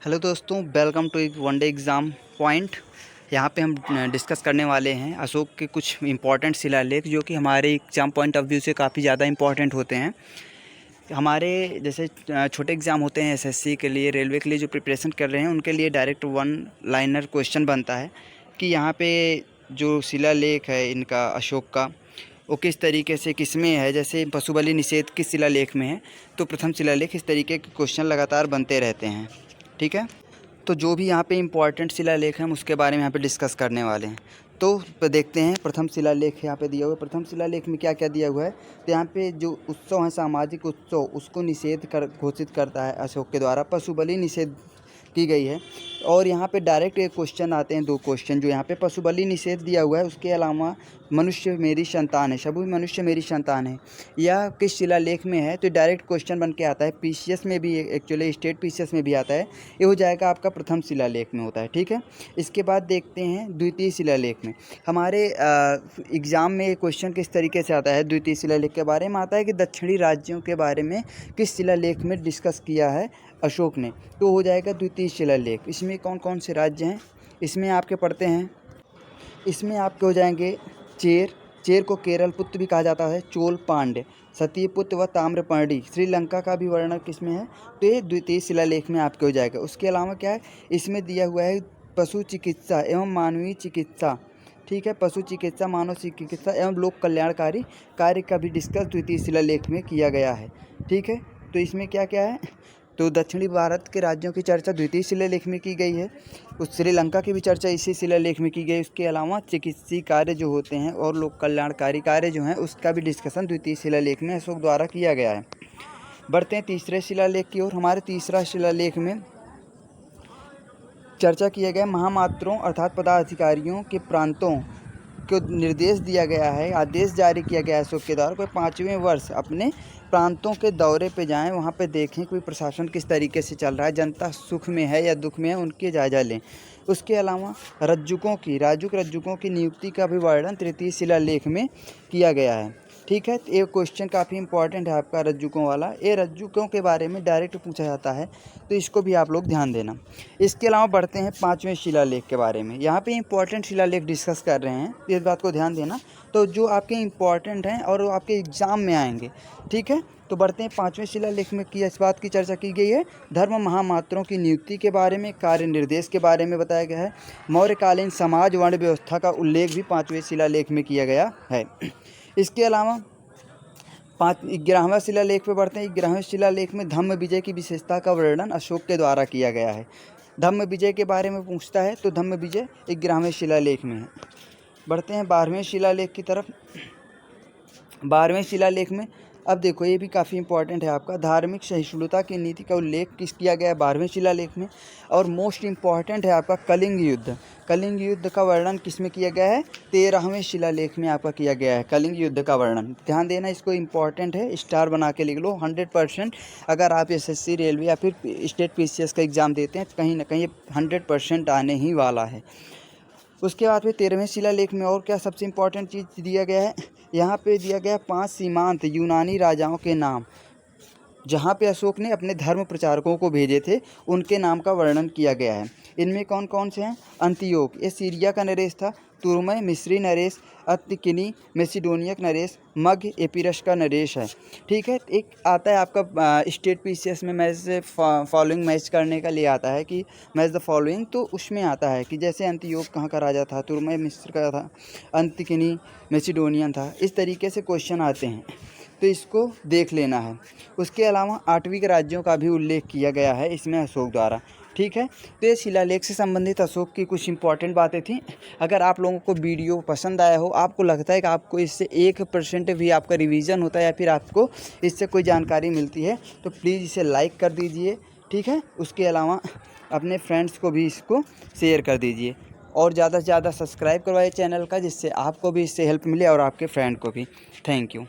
Hello दोस्तों, welcome to एक one day exam point. यहाँ पे हम डिस्कस करने वाले हैं अशोक के कुछ इंपॉर्टेंट शिलालेख जो कि हमारे एग्ज़ाम पॉइंट ऑफ व्यू से काफ़ी ज़्यादा इंपॉर्टेंट होते हैं। हमारे जैसे छोटे एग्ज़ाम होते हैं एसएससी के लिए, रेलवे के लिए जो प्रिपरेशन कर रहे हैं उनके लिए डायरेक्ट वन लाइनर क्वेश्चन बनता है कि यहाँ पे जो शिलालेख है इनका अशोक का, वो किस तरीके से किसमें है। जैसे पशुबलि निषेध किस शिलालेख में है, तो प्रथम शिलालेख। इस तरीके के क्वेश्चन लगातार बनते रहते हैं। ठीक है, तो जो भी यहाँ पे इम्पॉर्टेंट शिलालेख हैं हम उसके बारे में यहाँ पे डिस्कस करने वाले हैं। तो देखते हैं प्रथम शिलालेख यहाँ पे दिया हुआ है। प्रथम शिलालेख में क्या क्या दिया हुआ है, तो यहाँ पे जो उत्सव है, सामाजिक उत्सव, उसको निषेध कर घोषित करता है अशोक के द्वारा। पशुबलि निषेध की गई है। और यहाँ पे डायरेक्ट एक क्वेश्चन आते हैं, दो क्वेश्चन जो यहाँ पे पशुबलि निषेध दिया हुआ है, उसके अलावा मनुष्य मेरी संतान है, सभी मनुष्य मेरी संतान है, यह किस शिलालेख में है। तो डायरेक्ट क्वेश्चन बन के आता है। पीसीएस में भी, एक्चुअली स्टेट पीसीएस में भी आता है। ये हो जाएगा आपका प्रथम शिलालेख में होता है। ठीक है, इसके बाद देखते हैं द्वितीय शिलालेख में। हमारे एग्ज़ाम में क्वेश्चन किस तरीके से आता है, द्वितीय शिलालेख के बारे में आता है कि दक्षिणी राज्यों के बारे में किस शिलालेख में डिस्कस किया है अशोक ने, तो हो जाएगा द्वितीय शिलालेख। इसमें कौन कौन से राज्य हैं, इसमें आपके पढ़ते हैं। इसमें आपके हो जाएंगे चेर को केरल पुत्र भी कहा जाता है, चोल पांड्य, सतीपुत्र व ताम्रपर्णी। श्रीलंका का भी वर्णन किसमें है, तो ये द्वितीय शिलालेख में आपके हो जाएगा। उसके अलावा क्या है, इसमें दिया हुआ है पशु चिकित्सा एवं मानवीय चिकित्सा। ठीक है, पशु चिकित्सा, मानव चिकित्सा एवं लोक कल्याणकारी कार्य का भी डिस्कस द्वितीय शिलालेख में किया गया है। ठीक है, तो इसमें क्या क्या है, तो दक्षिणी भारत के राज्यों की चर्चा द्वितीय शिलालेख में की गई है। उस श्रीलंका की भी चर्चा इसी शिलालेख में की गई। उसके अलावा चिकित्सीय कार्य जो होते हैं और लोक कल्याणकारी कार्य जो हैं उसका भी डिस्कशन द्वितीय शिलालेख में अशोक द्वारा किया गया है। बढ़ते हैं तीसरे शिलालेख की ओर। हमारे तीसरा शिलालेख में चर्चा किया गया महामात्रों अर्थात पदाधिकारियों के प्रांतों को निर्देश दिया गया है, आदेश जारी किया गया है अशोक के द्वारा, कोई 5वें वर्ष अपने प्रांतों के दौरे पे जाएं, वहाँ पे देखें कोई प्रशासन किस तरीके से चल रहा है, जनता सुख में है या दुख में है, उनके जायजा लें। उसके अलावा रज्जुकों की नियुक्ति का भी वर्णन तृतीय शिलालेख में किया गया है। ठीक है, ये क्वेश्चन काफ़ी इंपॉर्टेंट है आपका रज्जुकों वाला। ये रज्जुकों के बारे में डायरेक्ट पूछा जाता है, तो इसको भी आप लोग ध्यान देना। इसके अलावा बढ़ते हैं 5वें शिलालेख के बारे में। यहाँ पे इंपॉर्टेंट शिलालेख डिस्कस कर रहे हैं, इस बात को ध्यान देना। तो जो आपके इंपॉर्टेंट हैं और वो आपके एग्ज़ाम में आएंगे। ठीक है, तो बढ़ते हैं 5वें शिलालेख में इस बात की चर्चा की गई है, धर्म महामात्रों की नियुक्ति के बारे में, कार्य निर्देश के बारे में बताया गया है। मौर्यकालीन समाज वर्ण व्यवस्था का उल्लेख भी 5वें शिलालेख में किया गया है। इसके अलावा 11वां शिलालेख पे बढ़ते हैं। 11वें शिलालेख में धम्म विजय की विशेषता का वर्णन अशोक के द्वारा किया गया है। धम्म विजय के बारे में पूछता है, तो धम्म विजय 11वें शिलालेख में है। बढ़ते हैं 12वें शिलालेख की तरफ। 12वें शिलालेख में अब देखो, ये भी काफ़ी इंपॉर्टेंट है आपका, धार्मिक सहिष्णुता की नीति का उल्लेख किस किया गया है 12वें शिलालेख में। और मोस्ट इम्पॉर्टेंट है आपका कलिंग युद्ध। कलिंग युद्ध का वर्णन किस में किया गया है, 13वें शिलालेख में आपका किया गया है कलिंग युद्ध का वर्णन। ध्यान देना, इसको इंपॉर्टेंट है, स्टार बना के लिख लो। 100% अगर आप एसएससी, रेलवे या फिर स्टेट पीसीएस का एग्ज़ाम देते हैं तो कहीं ना कहीं 100% आने ही वाला है। उसके बाद फिर 13वें शिलालेख में और क्या सबसे इम्पॉर्टेंट चीज़ दिया गया है, यहाँ पे दिया गया 5 सीमांत यूनानी राजाओं के नाम, जहाँ पे अशोक ने अपने धर्म प्रचारकों को भेजे थे, उनके नाम का वर्णन किया गया है। इनमें कौन कौन से हैं, अंतियोक, ये सीरिया का नरेश था, तुर्मय मिस्री नरेश, अत्तिकिनी मैसिडोनिया का नरेश, मग एपिरस का नरेश है। ठीक है, एक आता है आपका स्टेट पीसीएस में मैच से फॉलोइंग मैच करने का लिए आता है कि मैच द फॉलोइंग, तो उसमें आता है कि जैसे अंतियोक कहाँ का राजा था, तुर्मय मिस्र का था, अंतिकिनी मैसिडोनियन था। इस तरीके से क्वेश्चन आते हैं, तो इसको देख लेना है। उसके अलावा 8वीं के राज्यों का भी उल्लेख किया गया है इसमें अशोक द्वारा। ठीक है, तो ये शिलालेख से संबंधित अशोक की कुछ इंपॉर्टेंट बातें थी। अगर आप लोगों को वीडियो पसंद आया हो, आपको लगता है कि आपको इससे 1% भी आपका रिवीजन होता है या फिर आपको इससे कोई जानकारी मिलती है, तो प्लीज़ इसे लाइक कर दीजिए। ठीक है, उसके अलावा अपने फ्रेंड्स को भी इसको शेयर कर दीजिए और ज़्यादा से ज़्यादा सब्सक्राइब करवाइए चैनल का, जिससे आपको भी इससे हेल्प मिले और आपके फ्रेंड को भी। Thank you.